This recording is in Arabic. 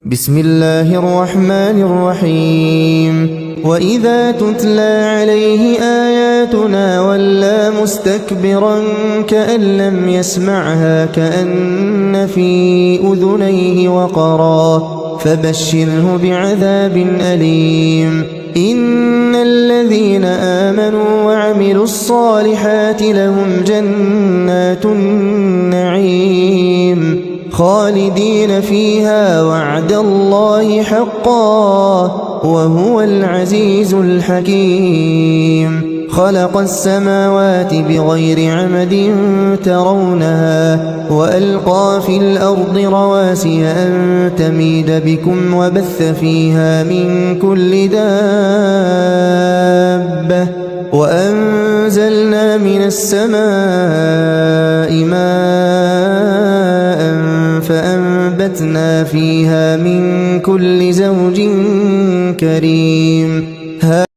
بسم الله الرحمن الرحيم وإذا تتلى عليه آياتنا ولى مستكبرا كأن لم يسمعها كأن في أذنيه وقرا فبشره بعذاب أليم إن الذين آمنوا وعملوا الصالحات لهم جنات النعيم خالدين فيها وعد الله حقا وهو العزيز الحكيم خلق السماوات بغير عمد ترونها وألقى في الأرض رواسي أن تميد بكم وبث فيها من كل دابة وأنزلنا من السماء ماء فأنبتنا فيها من كل زوج كريم